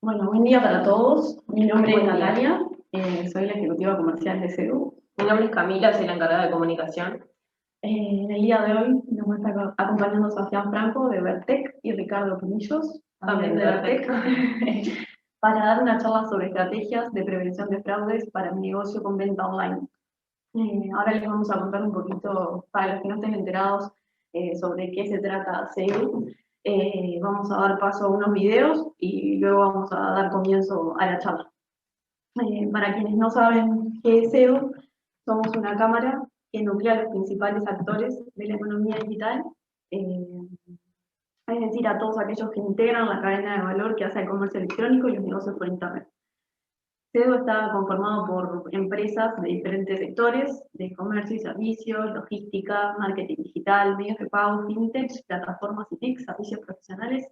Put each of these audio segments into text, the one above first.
Bueno, buen día para todos. Mi nombre es Natalia, soy la ejecutiva comercial de CEDU. Mi nombre es Camila, soy la encargada de comunicación. En el día de hoy nos está acompañando Sebastián Franco de Vertec y Ricardo Pinillos, también de Vertec, para dar una charla sobre estrategias de prevención de fraudes para el negocio con venta online. Ahora les vamos a contar un poquito, para los que no estén enterados, sobre qué se trata CEDU. Vamos a dar paso a unos videos y luego vamos a dar comienzo a la charla. Para quienes no saben qué es SEO, somos una cámara que nuclea a los principales actores de la economía digital, eh, es decir, a todos aquellos que integran la cadena de valor que hace el comercio electrónico y los negocios por Internet. SEO está conformado por empresas de diferentes sectores, de comercio y servicios, logística, marketing digital, medios de pago, fintech, plataformas y TIC, servicios profesionales,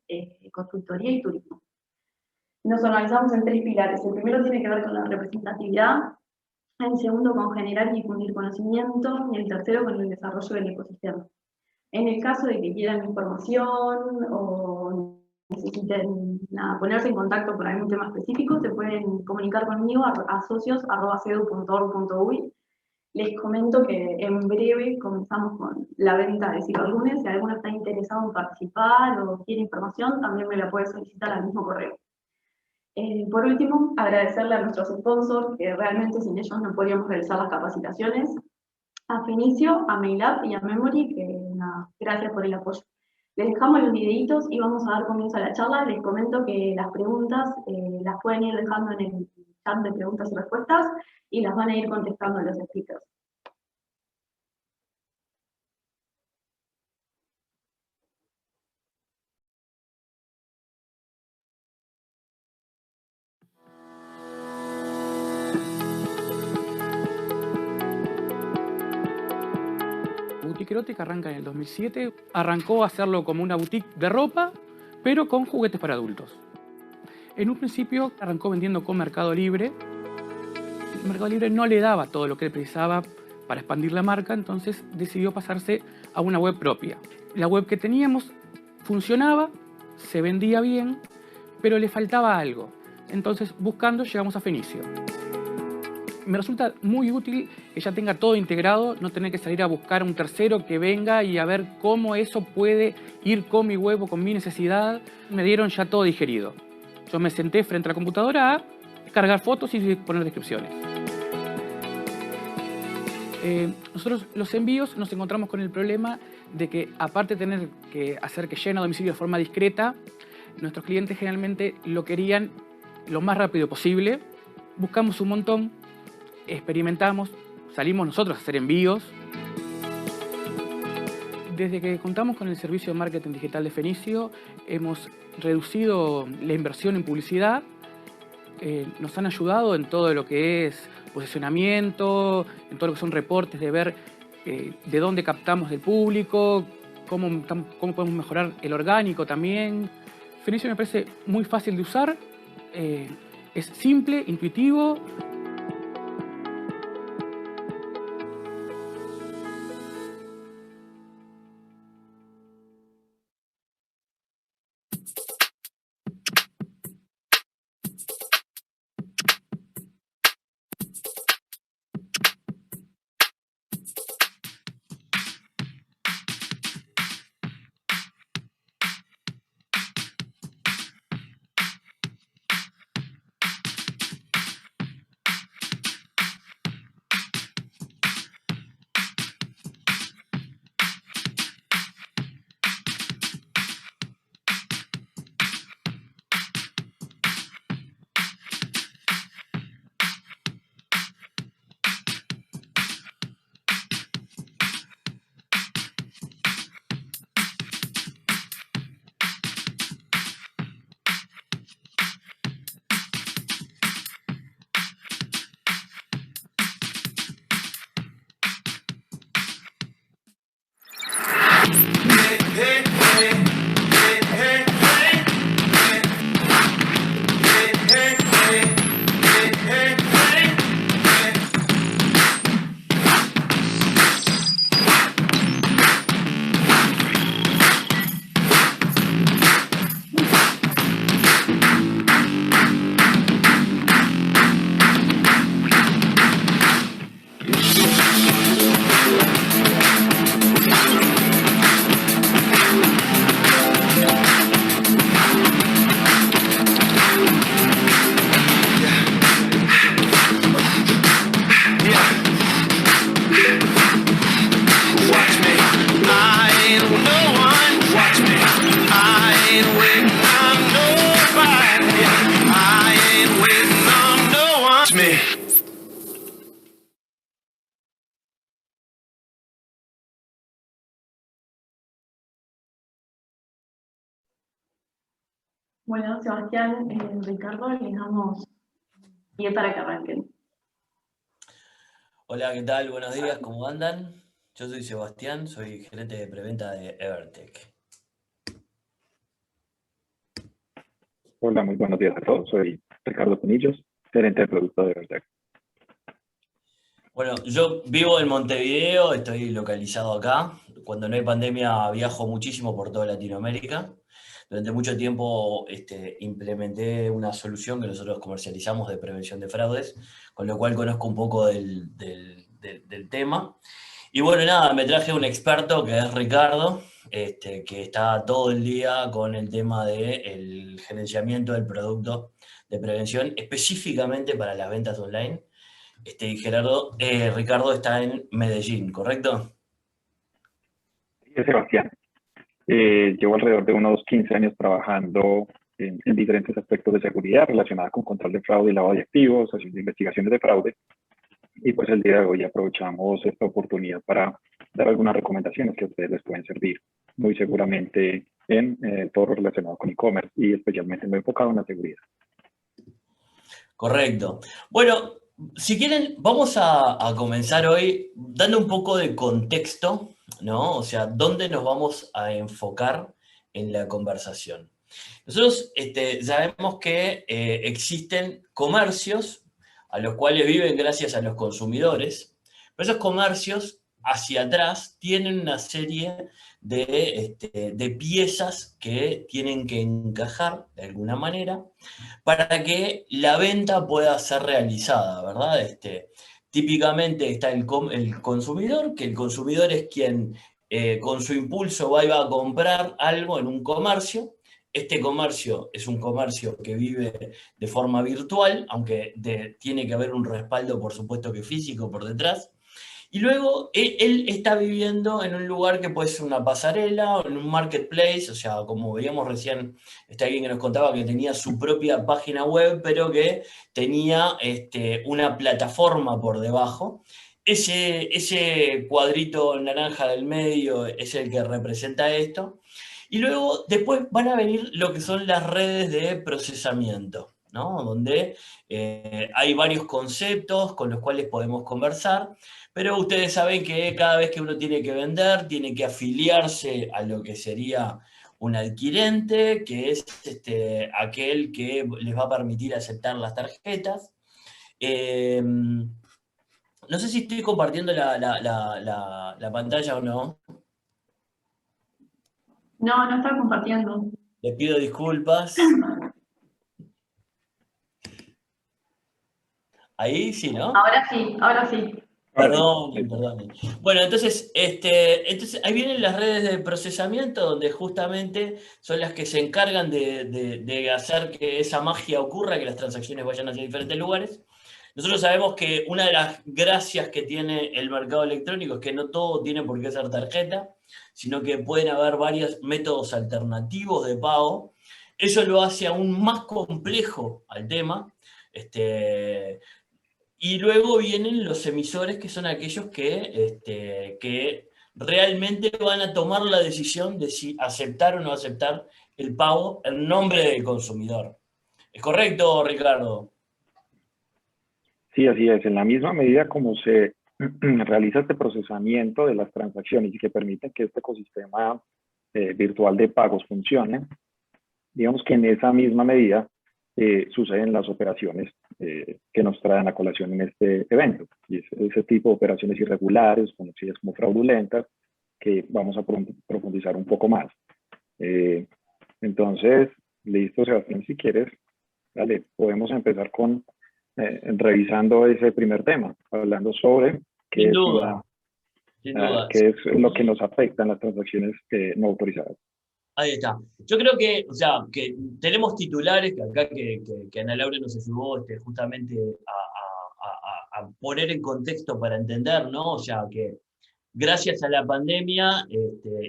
consultoría y turismo. Nos organizamos en tres pilares. El primero tiene que ver con la representatividad, el segundo con generar y difundir conocimiento, y el tercero con el desarrollo del ecosistema. En el caso de que quieran información o necesiten ponerse en contacto por algún tema específico, se pueden comunicar conmigo a socios@cedu.org.uy. Les comento que en breve comenzamos con la venta de ciberlunes. Si alguno está interesado en participar o quiere información, también me la puede solicitar al mismo correo. Por último, agradecerle a nuestros sponsors, que realmente sin ellos no podríamos realizar las capacitaciones, a Finicio, a Mailab y a Memory, que nada, gracias por el apoyo. Les dejamos los videitos y vamos a dar comienzo a la charla. Les comento que las preguntas las pueden ir dejando en el chat de preguntas y respuestas y las van a ir contestando los speakers. Boutique Erótica arranca en el 2007, arrancó a hacerlo como una boutique de ropa, pero con juguetes para adultos. En un principio arrancó vendiendo con Mercado Libre. Mercado Libre no le daba todo lo que él precisaba para expandir la marca, entonces decidió pasarse a una web propia. La web que teníamos funcionaba, se vendía bien, pero le faltaba algo. Entonces, buscando, llegamos a Fenicio. Me resulta muy útil que ya tenga todo integrado, no tener que salir a buscar a un tercero que venga y a ver cómo eso puede ir con mi web o con mi necesidad. Me dieron ya todo digerido. Yo me senté frente a la computadora a cargar fotos y poner descripciones. Nosotros los envíos nos encontramos con el problema de que, aparte de tener que hacer que lleguen a domicilio de forma discreta, nuestros clientes generalmente lo querían lo más rápido posible. Buscamos un montón, experimentamos, salimos nosotros a hacer envíos. Desde que contamos con el servicio de marketing digital de Fenicio, hemos reducido la inversión en publicidad. Nos han ayudado en todo lo que es posicionamiento, en todo lo que son reportes, de ver de dónde captamos del público, cómo podemos mejorar el orgánico también. Fenicio me parece muy fácil de usar, es simple, intuitivo. Bueno, Sebastián, Ricardo, les damos pie para que arranquen. Hola, ¿qué tal? Buenos días, ¿cómo andan? Yo soy Sebastián, soy gerente de preventa de Evertech. Hola, muy buenos días a todos. Soy Ricardo Pinillos, gerente de producto de Evertech. Bueno, yo vivo en Montevideo, estoy localizado acá. Cuando no hay pandemia viajo muchísimo por toda Latinoamérica. Durante mucho tiempo implementé una solución que nosotros comercializamos de prevención de fraudes, con lo cual conozco un poco del tema. Y bueno, nada, me traje un experto que es Ricardo, que está todo el día con el tema del gerenciamiento del producto de prevención, específicamente para las ventas online. Y Ricardo está en Medellín, ¿correcto? Sí, Sebastián. Llevo alrededor de unos 15 años trabajando en diferentes aspectos de seguridad relacionados con control de fraude y lavado de activos, haciendo investigaciones de fraude. Y pues el día de hoy aprovechamos esta oportunidad para dar algunas recomendaciones que a ustedes les pueden servir, muy seguramente en todo lo relacionado con e-commerce y especialmente muy enfocado en la seguridad. Correcto. Bueno, si quieren, vamos a comenzar hoy dando un poco de contexto, ¿no? O sea, ¿dónde nos vamos a enfocar en la conversación? Nosotros sabemos que existen comercios a los cuales viven gracias a los consumidores, pero esos comercios hacia atrás tienen una serie de piezas que tienen que encajar de alguna manera para que la venta pueda ser realizada, ¿verdad? Típicamente está el consumidor, que el consumidor es quien con su impulso va y va a comprar algo en un comercio. Este comercio es un comercio que vive de forma virtual, aunque tiene que haber un respaldo, por supuesto que físico por detrás. Y luego él está viviendo en un lugar que puede ser una pasarela o en un marketplace, o sea, como veíamos recién, está alguien que nos contaba que tenía su propia página web, pero que tenía una plataforma por debajo. Ese cuadrito naranja del medio es el que representa esto. Y luego, después van a venir lo que son las redes de procesamiento, ¿no? Donde hay varios conceptos con los cuales podemos conversar. Pero ustedes saben que cada vez que uno tiene que vender, tiene que afiliarse a lo que sería un adquirente, que es aquel que les va a permitir aceptar las tarjetas. No sé si estoy compartiendo la pantalla o no. No, no está compartiendo. Les pido disculpas. Ahí sí, ¿no? Ahora sí, ahora sí. Perdón. Bueno, entonces ahí vienen las redes de procesamiento donde justamente son las que se encargan de hacer que esa magia ocurra, que las transacciones vayan hacia diferentes lugares. Nosotros sabemos que una de las gracias que tiene el mercado electrónico es que no todo tiene por qué ser tarjeta, sino que pueden haber varios métodos alternativos de pago. Eso lo hace aún más complejo al tema. Y luego vienen los emisores, que son aquellos que realmente van a tomar la decisión de si aceptar o no aceptar el pago en nombre del consumidor. ¿Es correcto, Ricardo? Sí, así es. En la misma medida como se realiza este procesamiento de las transacciones y que permite que este ecosistema virtual de pagos funcione, digamos que en esa misma medida suceden las operaciones que nos traen a colación en este evento. Y ese tipo de operaciones irregulares, conocidas como fraudulentas, que vamos a profundizar un poco más. Entonces, listo, Sebastián, si quieres, dale, podemos empezar con revisando ese primer tema, hablando sobre qué es lo que nos afecta en las transacciones no autorizadas. Ahí está. Yo creo que, o sea, que tenemos titulares que acá que Ana Laura nos ayudó justamente a poner en contexto para entender, ¿no? O sea, que gracias a la pandemia,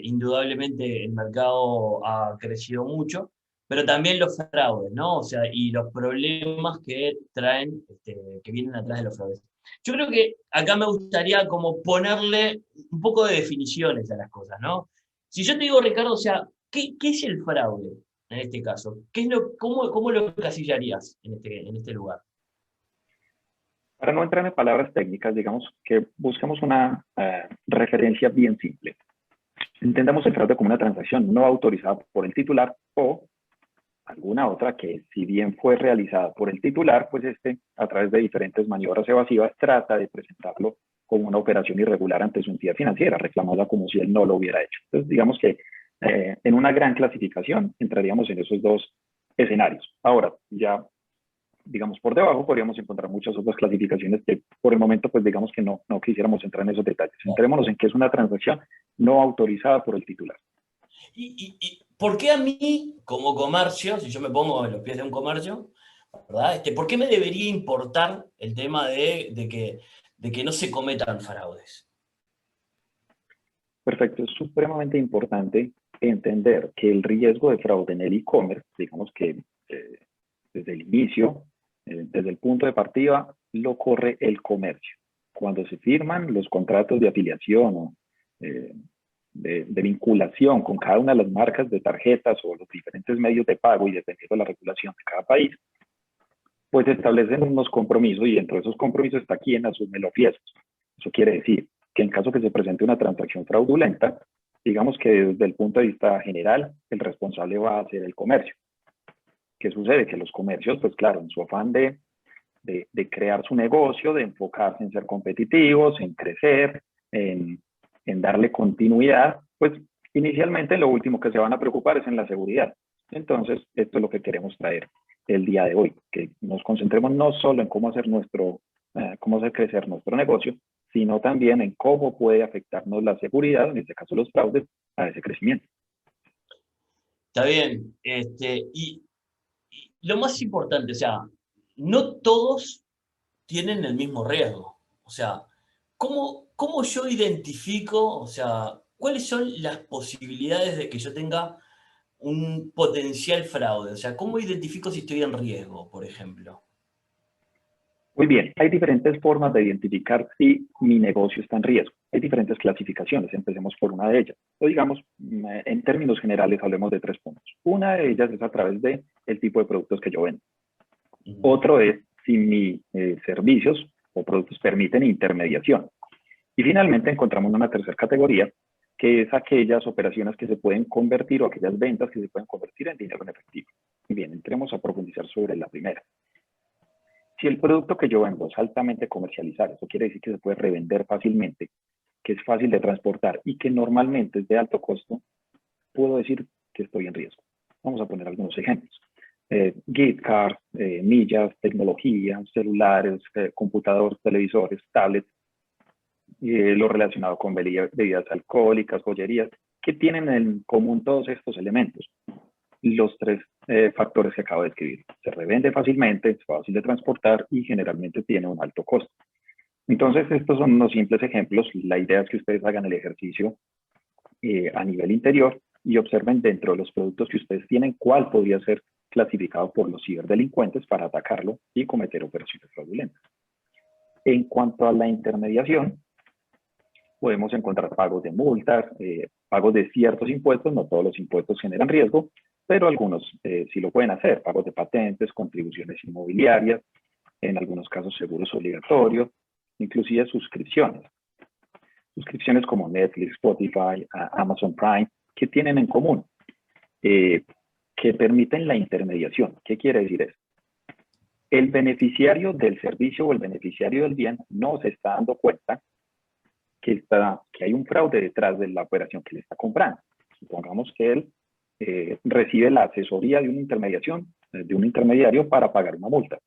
indudablemente el mercado ha crecido mucho, pero también los fraudes, ¿no? O sea, y los problemas que traen, que vienen atrás de los fraudes. Yo creo que acá me gustaría como ponerle un poco de definiciones a las cosas, ¿no? Si yo te digo, Ricardo, o sea, ¿qué es el fraude? en este caso? ¿Cómo lo encasillarías en este lugar? Para no entrar en palabras técnicas, digamos que buscamos una referencia bien simple. Entendamos el fraude como una transacción no autorizada por el titular o alguna otra que, si bien fue realizada por el titular, pues a través de diferentes maniobras evasivas, trata de presentarlo como una operación irregular ante su entidad financiera, reclamándola como si él no lo hubiera hecho. Entonces, digamos que en una gran clasificación entraríamos en esos dos escenarios. Ahora, ya digamos, por debajo podríamos encontrar muchas otras clasificaciones que por el momento, pues digamos que no quisiéramos entrar en esos detalles. Centrémonos en que es una transacción no autorizada por el titular. ¿Y por qué a mí, como comercio, si yo me pongo en los pies de un comercio, ¿verdad? ¿Por qué me debería importar el tema de que no se cometan fraudes? Perfecto, es supremamente importante entender que el riesgo de fraude en el e-commerce, digamos que desde el inicio, desde el punto de partida, lo corre el comercio. Cuando se firman los contratos de afiliación o de vinculación con cada una de las marcas de tarjetas o los diferentes medios de pago y dependiendo de la regulación de cada país, pues establecen unos compromisos y dentro de esos compromisos está quien asume los riesgos. Eso quiere decir que en caso que se presente una transacción fraudulenta, digamos que desde el punto de vista general, el responsable va a ser el comercio. ¿Qué sucede? Que los comercios, pues claro, en su afán de crear su negocio, de enfocarse en ser competitivos, en crecer, en darle continuidad, pues inicialmente lo último que se van a preocupar es en la seguridad. Entonces, esto es lo que queremos traer el día de hoy, que nos concentremos no solo en cómo hacer crecer nuestro negocio, sino también en cómo puede afectarnos la seguridad, en este caso los fraudes, a ese crecimiento. Está bien. Y lo más importante, o sea, no todos tienen el mismo riesgo. O sea, ¿cómo yo identifico, o sea, cuáles son las posibilidades de que yo tenga un potencial fraude? O sea, ¿cómo identifico si estoy en riesgo, por ejemplo? Muy bien, hay diferentes formas de identificar si mi negocio está en riesgo. Hay diferentes clasificaciones, empecemos por una de ellas. O digamos, en términos generales, hablemos de 3 puntos. Una de ellas es a través del tipo de productos que yo vendo. Otro es si mis servicios o productos permiten intermediación. Y finalmente encontramos una tercera categoría, que es aquellas operaciones que se pueden convertir o aquellas ventas que se pueden convertir en dinero en efectivo. Bien, entremos a profundizar sobre la primera. Si el producto que yo vendo es altamente comercializable, eso quiere decir que se puede revender fácilmente, que es fácil de transportar y que normalmente es de alto costo, puedo decir que estoy en riesgo. Vamos a poner algunos ejemplos. Gift cards, millas, tecnología, celulares, computadores, televisores, tablets, lo relacionado con bebidas alcohólicas, joyerías, que tienen en común todos estos elementos. Los 3 factores que acabo de describir. Se revende fácilmente, es fácil de transportar y generalmente tiene un alto costo. Entonces, estos son unos simples ejemplos. La idea es que ustedes hagan el ejercicio a nivel interior y observen dentro de los productos que ustedes tienen cuál podría ser clasificado por los ciberdelincuentes para atacarlo y cometer operaciones fraudulentas. En cuanto a la intermediación, podemos encontrar pagos de multas, pagos de ciertos impuestos, no todos los impuestos generan riesgo, pero algunos sí lo pueden hacer, pagos de patentes, contribuciones inmobiliarias, en algunos casos seguros obligatorios, inclusive suscripciones. Suscripciones como Netflix, Spotify, Amazon Prime, que tienen en común, que permiten la intermediación. ¿Qué quiere decir eso? El beneficiario del servicio o el beneficiario del bien no se está dando cuenta que hay un fraude detrás de la operación que le está comprando. Supongamos que él recibe la asesoría de una intermediación, de un intermediario para pagar una multa.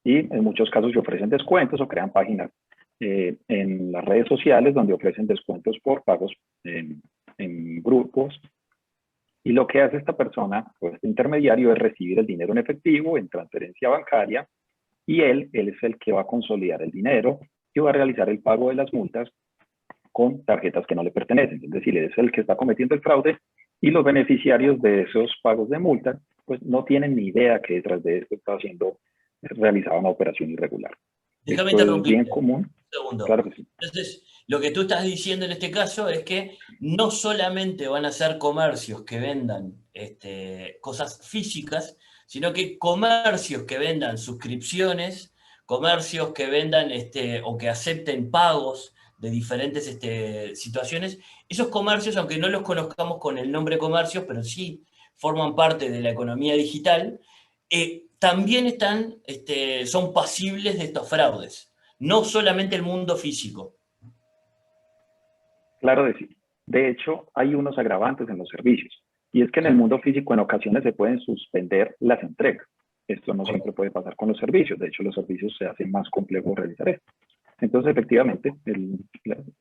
Y en muchos casos se ofrecen descuentos o crean páginas en las redes sociales donde ofrecen descuentos por pagos en grupos. Y lo que hace esta persona, o este intermediario, es recibir el dinero en efectivo, en transferencia bancaria, y él es el que va a consolidar el dinero y va a realizar el pago de las multas con tarjetas que no le pertenecen. Es decir, él es el que está cometiendo el fraude y los beneficiarios de esos pagos de multa pues no tienen ni idea que detrás de esto está siendo realizada una operación irregular. Déjame esto interrumpir. es bien común. Un segundo. Claro que sí. Entonces, Lo que tú estás diciendo en este caso es que no solamente van a ser comercios que vendan cosas físicas, sino que comercios que vendan suscripciones, comercios que vendan o que acepten pagos de diferentes situaciones. Esos comercios, aunque no los conozcamos con el nombre comercios, pero sí forman parte de la economía digital, también son pasibles de estos fraudes, no solamente el mundo físico. Claro de sí. De hecho, hay unos agravantes en los servicios. Y es que en el mundo físico en ocasiones se pueden suspender las entregas. Esto no siempre puede pasar con los servicios. De hecho, los servicios se hacen más complejo realizar esto. Entonces, efectivamente,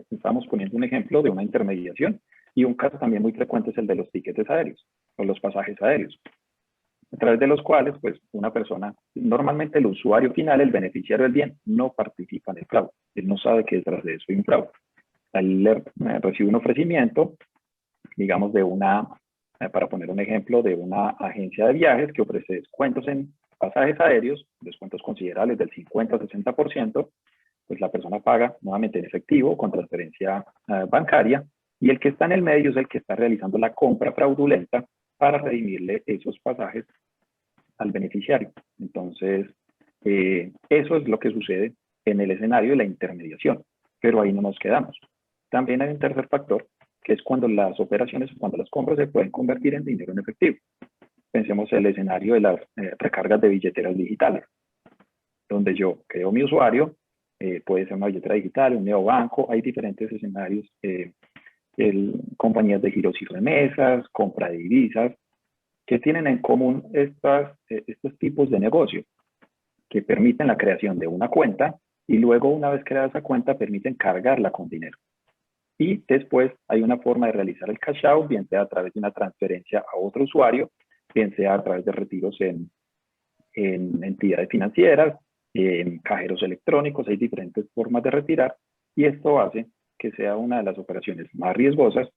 estamos poniendo un ejemplo de una intermediación y un caso también muy frecuente es el de los tiquetes aéreos o los pasajes aéreos, a través de los cuales, pues, una persona, normalmente el usuario final, el beneficiario del bien, no participa en el fraude. Él no sabe que detrás de eso hay un fraude. Él recibe un ofrecimiento, digamos, para poner un ejemplo, de una agencia de viajes que ofrece descuentos en pasajes aéreos, descuentos considerables del 50-60%, pues la persona paga nuevamente en efectivo con transferencia bancaria, y el que está en el medio es el que está realizando la compra fraudulenta para redimirle esos pasajes al beneficiario. Entonces, eso es lo que sucede en el escenario de la intermediación, pero ahí no nos quedamos. También hay un tercer factor, que es cuando las operaciones, cuando las compras se pueden convertir en dinero en efectivo. Pensemos en el escenario de las recargas de billeteras digitales, donde yo creo mi usuario, puede ser una billetera digital, un neobanco, hay diferentes escenarios, compañías de giros y remesas, compra de divisas, que tienen en común estos tipos de negocio, que permiten la creación de una cuenta y luego, una vez creada esa cuenta, permiten cargarla con dinero. Y después hay una forma de realizar el cash out, bien sea a través de una transferencia a otro usuario, bien sea a través de retiros en entidades financieras, en cajeros electrónicos. Hay diferentes formas de retirar y esto hace que sea una de las operaciones más riesgosas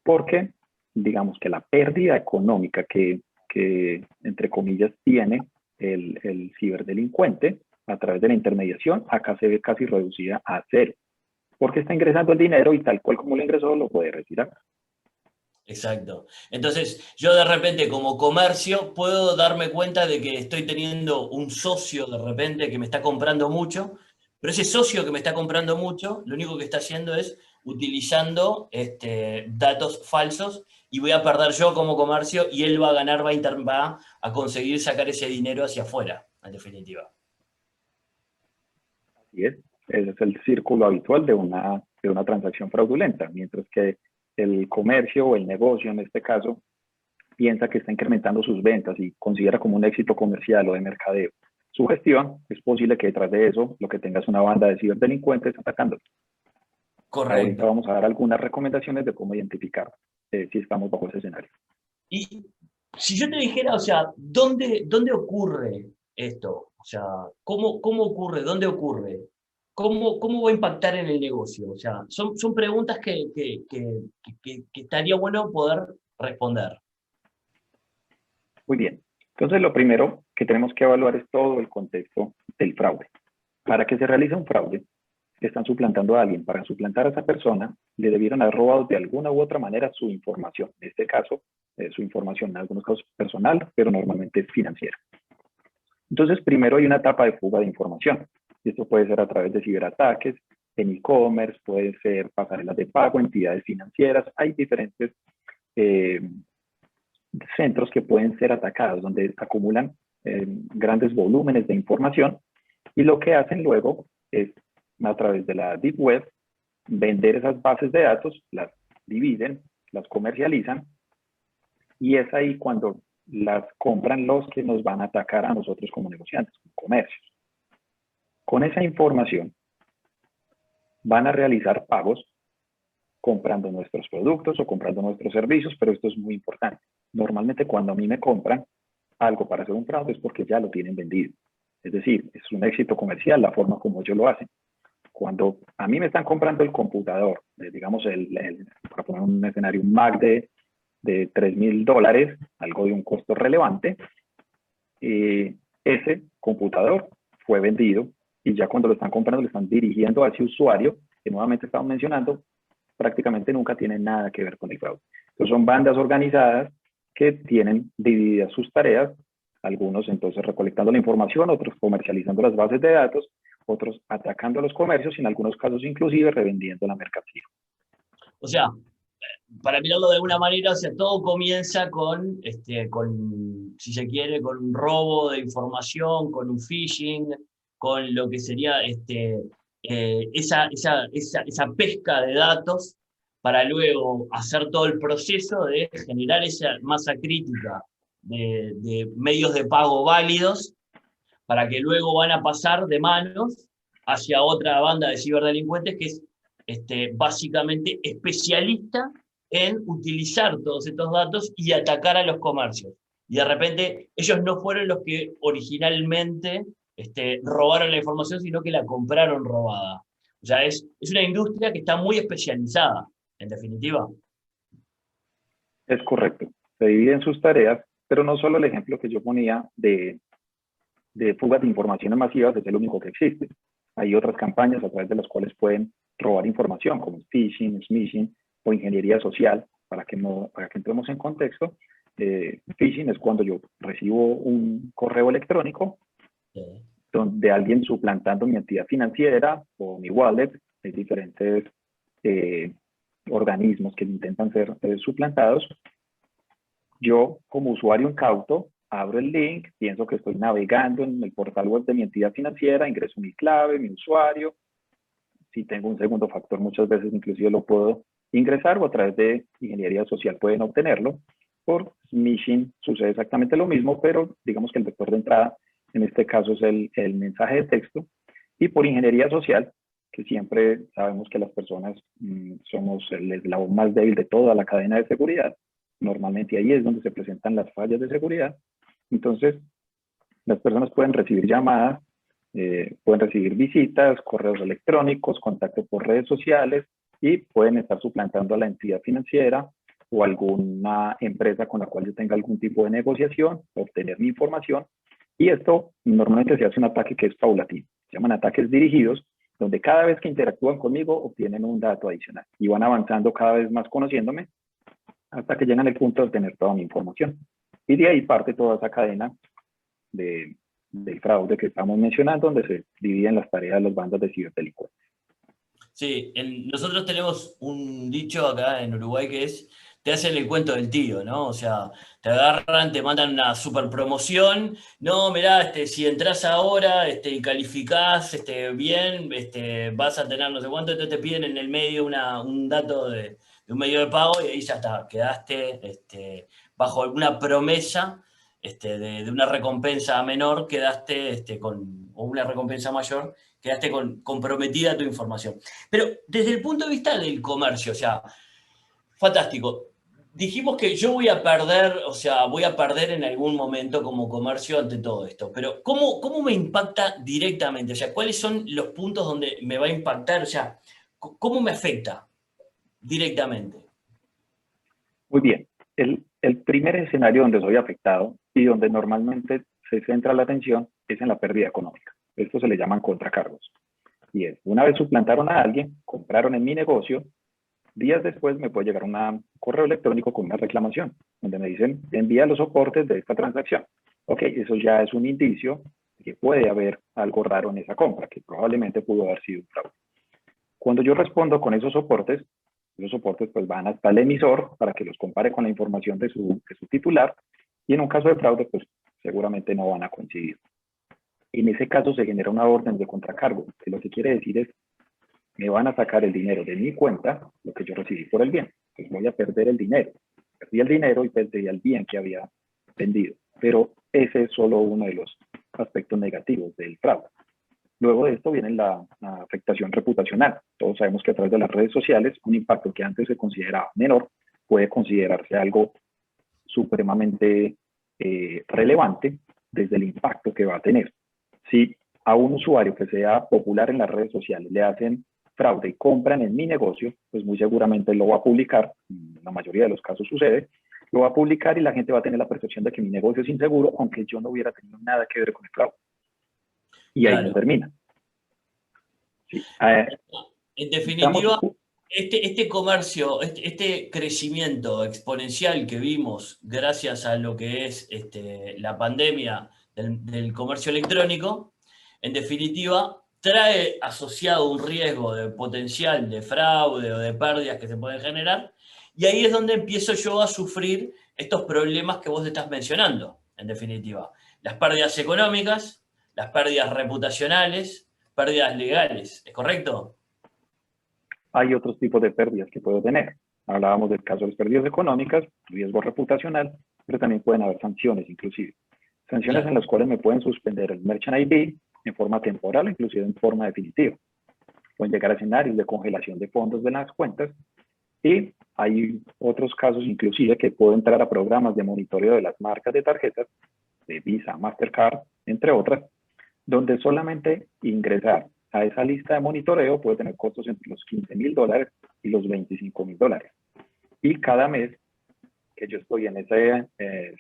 porque, digamos que la pérdida económica que entre comillas, tiene el ciberdelincuente a través de la intermediación, acá se ve casi reducida a cero, porque está ingresando el dinero y tal cual como lo ingresó lo puede retirar. Exacto. Entonces, yo de repente como comercio puedo darme cuenta de que estoy teniendo un socio de repente que me está comprando mucho, pero ese socio que me está comprando mucho, lo único que está haciendo es utilizando datos falsos y voy a perder yo como comercio y él va a ganar, va a conseguir sacar ese dinero hacia afuera, en definitiva. Así es. Ese es el círculo habitual de una transacción fraudulenta, mientras que el comercio o el negocio, en este caso, piensa que está incrementando sus ventas y considera como un éxito comercial o de mercadeo su gestión, es posible que detrás de eso lo que tengas una banda de ciberdelincuentes atacando. Correcto. Ahorita vamos a dar algunas recomendaciones de cómo identificar si estamos bajo ese escenario. Y si yo te dijera, o sea, ¿dónde ocurre esto? O sea, ¿cómo ocurre? ¿Dónde ocurre? ¿Cómo va a impactar en el negocio? O sea, son preguntas que estaría bueno poder responder. Muy bien. Entonces, lo primero que tenemos que evaluar es todo el contexto del fraude. Para que se realice un fraude, están suplantando a alguien. Para suplantar a esa persona, le debieron haber robado de alguna u otra manera su información. En este caso, su información, en algunos casos personal, pero normalmente financiera. Entonces, primero hay una etapa de fuga de información. Esto puede ser a través de ciberataques, en e-commerce, puede ser pasarelas de pago, entidades financieras. Hay diferentes centros que pueden ser atacados, donde acumulan grandes volúmenes de información y lo que hacen luego es, a través de la Deep Web, vender esas bases de datos, las dividen, las comercializan y es ahí cuando las compran los que nos van a atacar a nosotros como negociantes, como comercios. Con esa información van a realizar pagos comprando nuestros productos o comprando nuestros servicios, pero esto es muy importante. Normalmente cuando a mí me compran algo para hacer un fraude es porque ya lo tienen vendido. Es decir, es un éxito comercial la forma como ellos lo hacen. Cuando a mí me están comprando el computador, digamos, para poner un escenario, un Mac de $3,000, algo de un costo relevante, ese computador fue vendido y ya cuando lo están comprando le están dirigiendo a ese usuario que nuevamente estamos mencionando, prácticamente nunca tienen nada que ver con el fraude. Entonces son bandas organizadas que tienen divididas sus tareas, algunos entonces recolectando la información, otros comercializando las bases de datos, otros atacando a los comercios y en algunos casos inclusive revendiendo la mercancía. O sea, para mirarlo de alguna manera, o sea, todo comienza con, si se quiere, con un robo de información, con un phishing, con lo que sería esa pesca de datos para luego hacer todo el proceso de generar esa masa crítica de medios de pago válidos para que luego van a pasar de manos hacia otra banda de ciberdelincuentes que es básicamente especialista en utilizar todos estos datos y atacar a los comercios. Y de repente ellos no fueron los que originalmente robaron la información, sino que la compraron robada. O sea, es una industria que está muy especializada, en definitiva. Es correcto, se dividen sus tareas, pero no solo el ejemplo que yo ponía de fugas de informaciones masivas es el único que existe. Hay otras campañas a través de las cuales pueden robar información, como phishing, smishing o ingeniería social. Para que entremos en contexto, phishing es cuando yo recibo un correo electrónico de alguien suplantando mi entidad financiera o mi wallet. Hay diferentes organismos que intentan ser suplantados. Yo, como usuario incauto, abro el link, pienso que estoy navegando en el portal web de mi entidad financiera, ingreso mi clave, mi usuario. Si tengo un segundo factor, muchas veces inclusive lo puedo ingresar o a través de ingeniería social pueden obtenerlo. Por smishing sucede exactamente lo mismo, pero digamos que el vector de entrada en este caso es el mensaje de texto. Y por ingeniería social, que siempre sabemos que las personas somos el eslabón más débil de toda la cadena de seguridad. Normalmente ahí es donde se presentan las fallas de seguridad. Entonces, las personas pueden recibir llamadas, pueden recibir visitas, correos electrónicos, contacto por redes sociales y pueden estar suplantando a la entidad financiera o alguna empresa con la cual yo tenga algún tipo de negociación, obtener mi información. Y esto normalmente se hace un ataque que es paulatino. Se llaman ataques dirigidos, donde cada vez que interactúan conmigo obtienen un dato adicional y van avanzando cada vez más conociéndome hasta que llegan al punto de obtener toda mi información. Y de ahí parte toda esa cadena del fraude que estamos mencionando, donde se dividen las tareas de las bandas de ciberdelincuentes. Sí, nosotros tenemos un dicho acá en Uruguay que es, te hacen el cuento del tío, ¿no? O sea, te agarran, te mandan una super promoción, no, mirá, si entras ahora y calificás bien, vas a tener no sé cuánto, entonces te piden en el medio un dato de un medio de pago y ahí ya está, quedaste bajo alguna promesa de una recompensa menor, quedaste o una recompensa mayor, quedaste comprometida tu información. Pero desde el punto de vista del comercio, o sea, fantástico. Dijimos que yo voy a perder en algún momento como comercio ante todo esto, pero ¿cómo me impacta directamente? O sea, ¿cuáles son los puntos donde me va a impactar? O sea, ¿cómo me afecta directamente? Muy bien. El primer escenario donde soy afectado y donde normalmente se centra la atención es en la pérdida económica. Esto se le llaman contracargos. Y es, una vez suplantaron a alguien, compraron en mi negocio, días después me puede llegar un correo electrónico con una reclamación, donde me dicen, envía los soportes de esta transacción. Ok, eso ya es un indicio de que puede haber algo raro en esa compra, que probablemente pudo haber sido un fraude. Cuando yo respondo con esos soportes pues van hasta el emisor para que los compare con la información de su titular, y en un caso de fraude, pues seguramente no van a coincidir. En ese caso se genera una orden de contracargo, que lo que quiere decir es, me van a sacar el dinero de mi cuenta, lo que yo recibí por el bien. Pues voy a perder el dinero. Perdí el dinero y perdí el bien que había vendido. Pero ese es solo uno de los aspectos negativos del fraude. Luego de esto viene la afectación reputacional. Todos sabemos que a través de las redes sociales, un impacto que antes se consideraba menor puede considerarse algo supremamente relevante desde el impacto que va a tener. Si a un usuario que sea popular en las redes sociales le hacen fraude y compran en mi negocio, pues muy seguramente lo va a publicar, en la mayoría de los casos sucede, lo va a publicar y la gente va a tener la percepción de que mi negocio es inseguro, aunque yo no hubiera tenido nada que ver con el fraude. Y claro, ahí no termina. Sí. En Estamos, definitiva, este comercio, este crecimiento exponencial que vimos gracias a lo que es la pandemia del comercio electrónico, en definitiva, trae asociado un riesgo de potencial de fraude o de pérdidas que se pueden generar, y ahí es donde empiezo yo a sufrir estos problemas que vos estás mencionando, en definitiva. Las pérdidas económicas, las pérdidas reputacionales, pérdidas legales, ¿es correcto? hay otros tipos de pérdidas que puedo tener. Hablábamos del caso de las pérdidas económicas, riesgo reputacional, pero también pueden haber sanciones inclusive. Sanciones Claro. en las cuales me pueden suspender el Merchant ID en forma temporal, inclusive en forma definitiva. Pueden llegar a escenarios de congelación de fondos de las cuentas, y hay otros casos inclusive que puedo entrar a programas de monitoreo de las marcas de tarjetas, de Visa, Mastercard, entre otras, donde solamente ingresar a esa lista de monitoreo puede tener costos entre los $15.000 y los $25.000. Y cada mes que yo estoy en ese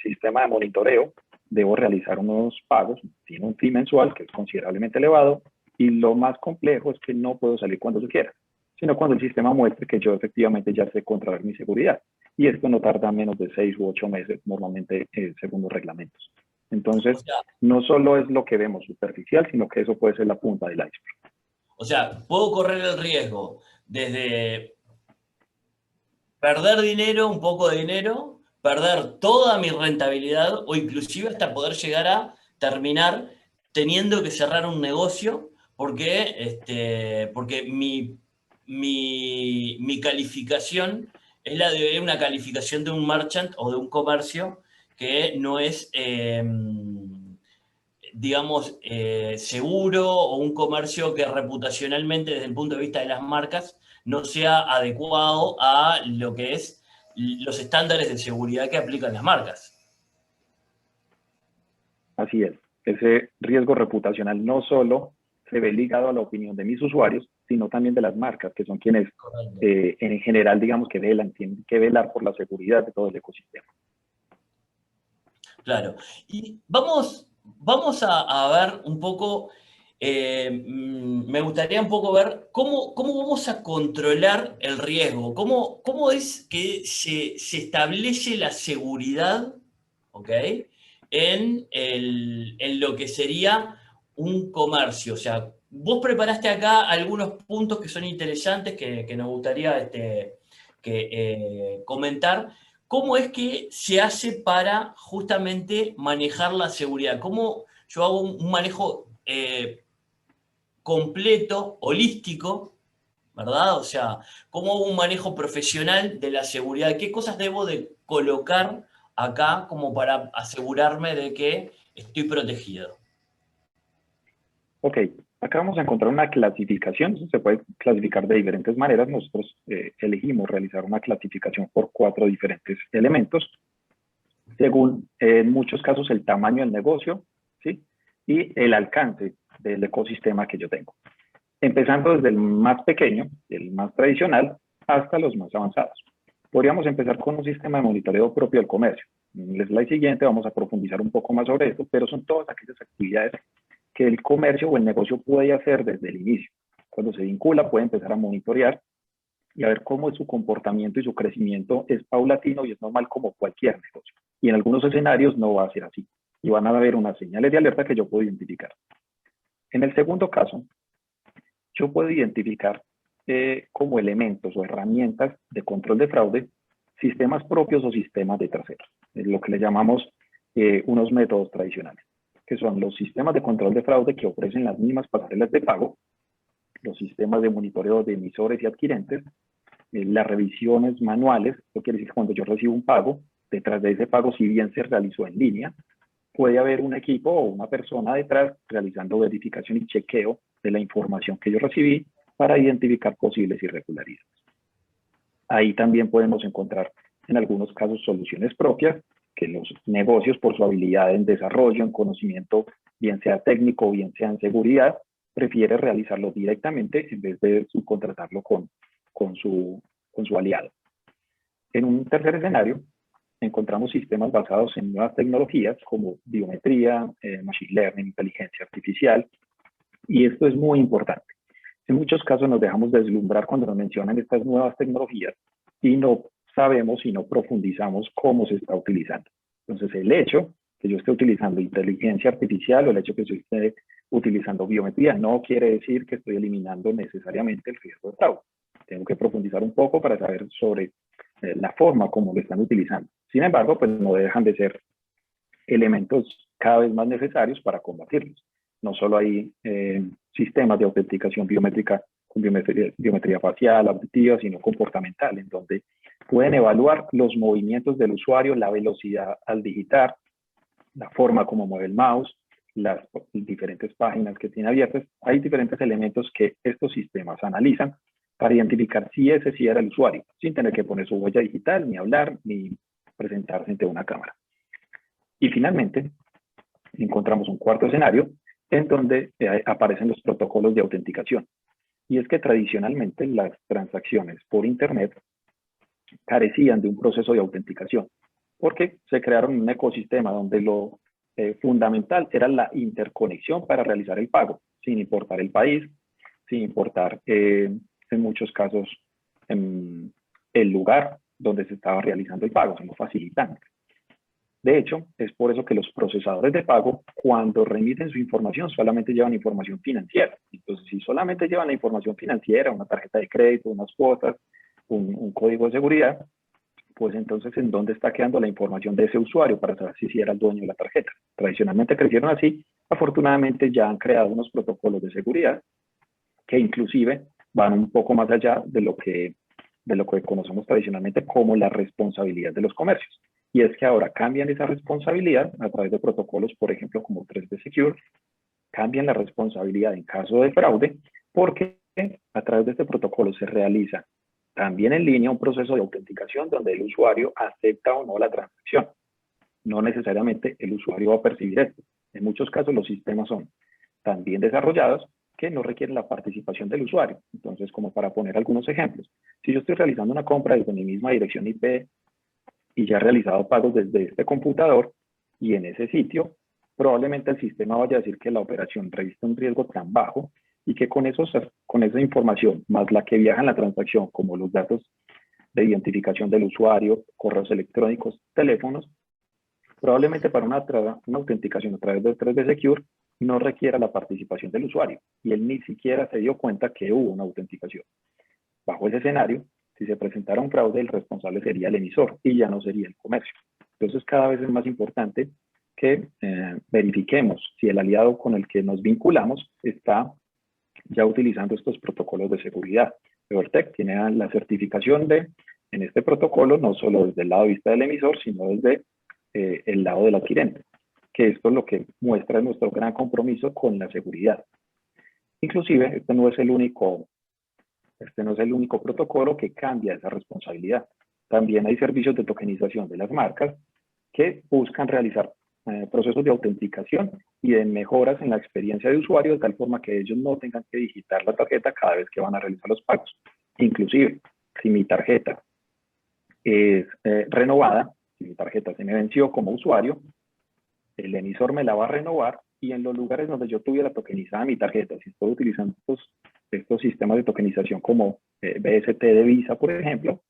sistema de monitoreo, debo realizar unos pagos, tiene un fee mensual que es considerablemente elevado, y lo más complejo es que no puedo salir cuando yo quiera, sino cuando el sistema muestre que yo efectivamente ya sé controlar mi seguridad. Y esto no tarda menos de 6 u 8 meses, normalmente según los reglamentos. Entonces, O sea, no solo es lo que vemos superficial, sino que eso puede ser la punta del iceberg. puedo correr el riesgo desde perder dinero, un poco de dinero, perder toda mi rentabilidad o inclusive hasta poder llegar a terminar teniendo que cerrar un negocio porque mi calificación es la de una calificación de un merchant o de un comercio que no es, digamos, seguro, o un comercio que reputacionalmente, desde el punto de vista de las marcas, no sea adecuado a lo que es los estándares de seguridad que aplican las marcas. Así es. Ese riesgo reputacional no solo se ve ligado a la opinión de mis usuarios, sino también de las marcas, que son quienes en general, digamos, que velan, tienen que velar por la seguridad de todo el ecosistema. Claro. Y vamos a ver un poco, me gustaría un poco ver cómo vamos a controlar el riesgo, cómo es que se establece la seguridad, ¿ok? En lo que sería un comercio. O sea, vos preparaste acá algunos puntos que son interesantes que nos gustaría comentar. ¿Cómo es que se hace para justamente manejar la seguridad? ¿Cómo yo hago un manejo completo, holístico, ¿verdad? O sea, ¿cómo hago un manejo profesional de la seguridad? ¿Qué cosas debo de colocar acá como para asegurarme de que estoy protegido? Ok, acá vamos a encontrar una clasificación. Se puede clasificar de diferentes maneras. Nosotros elegimos realizar una clasificación por 4 diferentes elementos, según en muchos casos el tamaño del negocio, ¿sí? Y el alcance del ecosistema que yo tengo. Empezando desde el más pequeño, el más tradicional, hasta los más avanzados. Podríamos empezar con un sistema de monitoreo propio del comercio. En el slide siguiente vamos a profundizar un poco más sobre esto, pero son todas aquellas actividades que el comercio o el negocio puede hacer desde el inicio. Cuando se vincula, puede empezar a monitorear y a ver cómo es su comportamiento, y su crecimiento es paulatino y es normal como cualquier negocio. Y en algunos escenarios no va a ser así, y van a haber unas señales de alerta que yo puedo identificar. En el segundo caso, yo puedo identificar como elementos o herramientas de control de fraude sistemas propios o sistemas de terceros, es lo que le llamamos unos métodos tradicionales, que son los sistemas de control de fraude que ofrecen las mismas pasarelas de pago, los sistemas de monitoreo de emisores y adquirentes, las revisiones manuales. Eso quiere decir que cuando yo recibo un pago, detrás de ese pago, si bien se realizó en línea, puede haber un equipo o una persona detrás realizando verificación y chequeo de la información que yo recibí para identificar posibles irregularidades. Ahí también podemos encontrar en algunos casos soluciones propias que los negocios, por su habilidad en desarrollo, en conocimiento, bien sea técnico o bien sea en seguridad, prefiere realizarlo directamente en vez de subcontratarlo con su aliado. En un tercer escenario, encontramos sistemas basados en nuevas tecnologías como biometría, machine learning, inteligencia artificial, y esto es muy importante. En muchos casos nos dejamos deslumbrar cuando nos mencionan estas nuevas tecnologías y no sabemos y no profundizamos cómo se está utilizando. Entonces, el hecho que yo esté utilizando inteligencia artificial o el hecho que yo esté utilizando biometría no quiere decir que estoy eliminando necesariamente el riesgo de fraude. Tengo que profundizar un poco para saber sobre la forma como lo están utilizando. Sin embargo, pues no dejan de ser elementos cada vez más necesarios para combatirlos. No solo hay sistemas de autenticación biométrica con biometría facial, auditiva, sino comportamental, en donde pueden evaluar los movimientos del usuario, la velocidad al digitar, la forma como mueve el mouse, las diferentes páginas que tiene abiertas. Hay diferentes elementos que estos sistemas analizan para identificar si ese sí era el usuario, sin tener que poner su huella digital, ni hablar, ni presentarse ante una cámara. Y finalmente, encontramos un cuarto escenario en donde aparecen los protocolos de autenticación. Y es que tradicionalmente las transacciones por Internet carecían de un proceso de autenticación, porque se crearon un ecosistema donde lo fundamental era la interconexión para realizar el pago, sin importar el país, sin importar en muchos casos el lugar donde se estaba realizando el pago, sino facilitando. De hecho, es por eso que los procesadores de pago, cuando remiten su información, solamente llevan información financiera. Entonces, si solamente llevan la información financiera, una tarjeta de crédito, unas cuotas, un código de seguridad, pues entonces, ¿en dónde está quedando la información de ese usuario para saber si era el dueño de la tarjeta? Tradicionalmente crecieron así. Afortunadamente, ya han creado unos protocolos de seguridad que inclusive van un poco más allá de lo que conocemos tradicionalmente como la responsabilidad de los comercios. Y es que ahora cambian esa responsabilidad a través de protocolos, por ejemplo, como 3D Secure, cambian la responsabilidad en caso de fraude, porque a través de este protocolo se realiza también en línea un proceso de autenticación donde el usuario acepta o no la transacción. No necesariamente el usuario va a percibir esto. En muchos casos los sistemas son tan bien desarrollados que no requieren la participación del usuario. Entonces, como para poner algunos ejemplos, si yo estoy realizando una compra desde mi misma dirección IP, y ya he realizado pagos desde este computador y en ese sitio, probablemente el sistema vaya a decir que la operación reviste un riesgo tan bajo y que con esa información, más la que viaja en la transacción, como los datos de identificación del usuario, correos electrónicos, teléfonos, probablemente para una autenticación a través de 3D Secure no requiera la participación del usuario y él ni siquiera se dio cuenta que hubo una autenticación. Bajo ese escenario, si se presentara un fraude, el responsable sería el emisor y ya no sería el comercio. Entonces, cada vez es más importante que verifiquemos si el aliado con el que nos vinculamos está ya utilizando estos protocolos de seguridad. Evertec tiene la certificación en este protocolo, no solo desde el lado de vista del emisor, sino desde el lado del adquirente, que esto es lo que muestra nuestro gran compromiso con la seguridad. Inclusive, este no es el único protocolo que cambia esa responsabilidad. También hay servicios de tokenización de las marcas que buscan realizar procesos de autenticación y de mejoras en la experiencia de usuario de tal forma que ellos no tengan que digitar la tarjeta cada vez que van a realizar los pagos. Inclusive, si mi tarjeta es renovada, si mi tarjeta se me venció como usuario, el emisor me la va a renovar y en los lugares donde yo tuviera tokenizada mi tarjeta, si estoy utilizando estos sistemas de tokenización como BST de Visa, por ejemplo,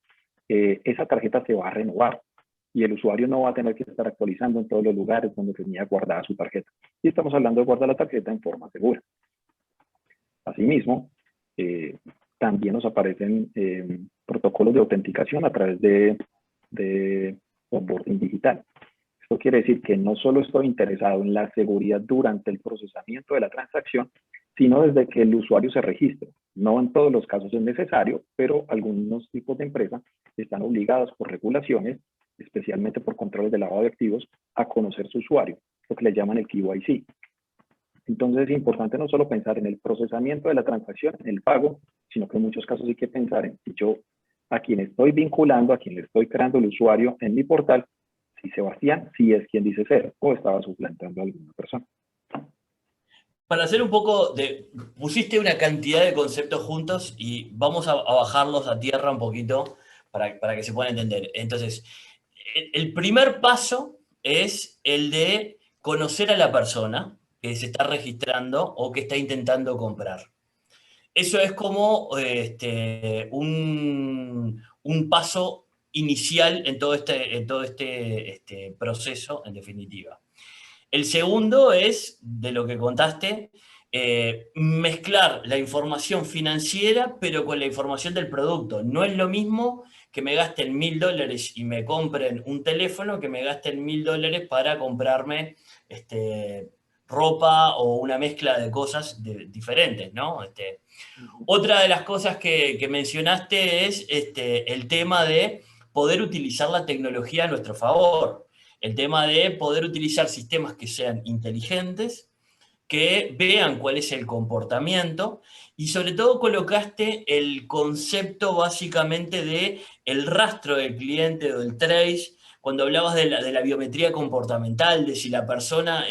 esa tarjeta se va a renovar y el usuario no va a tener que estar actualizando en todos los lugares donde tenía guardada su tarjeta. Y estamos hablando de guardar la tarjeta en forma segura. Asimismo, también nos aparecen protocolos de autenticación a través de onboarding digital. Esto quiere decir que no solo estoy interesado en la seguridad durante el procesamiento de la transacción, sino desde que el usuario se registre. No en todos los casos es necesario, pero algunos tipos de empresas están obligados por regulaciones, especialmente por controles de lavado de activos, a conocer su usuario, lo que le llaman el KYC. Entonces es importante no solo pensar en el procesamiento de la transacción, en el pago, sino que en muchos casos hay que pensar en si yo a quien estoy vinculando, a quien le estoy creando el usuario en mi portal, si Sebastián sí es quien dice ser o estaba suplantando a alguna persona. Para hacer un poco de... Pusiste una cantidad de conceptos juntos y vamos a bajarlos a tierra un poquito para que se puedan entender. Entonces, el primer paso es el de conocer a la persona que se está registrando o que está intentando comprar. eso es como un paso inicial en todo este proceso, en definitiva. El segundo es, de lo que contaste, mezclar la información financiera, pero con la información del producto. No es lo mismo que me gasten $1000 y me compren un teléfono que me gasten $1000 para comprarme ropa o una mezcla de cosas diferentes, ¿no? Otra de las cosas que mencionaste es el tema de poder utilizar la tecnología a nuestro favor. El tema de poder utilizar sistemas que sean inteligentes, que vean cuál es el comportamiento y sobre todo colocaste el concepto básicamente de el rastro del cliente o del trace, cuando hablabas de la biometría comportamental, de si la persona,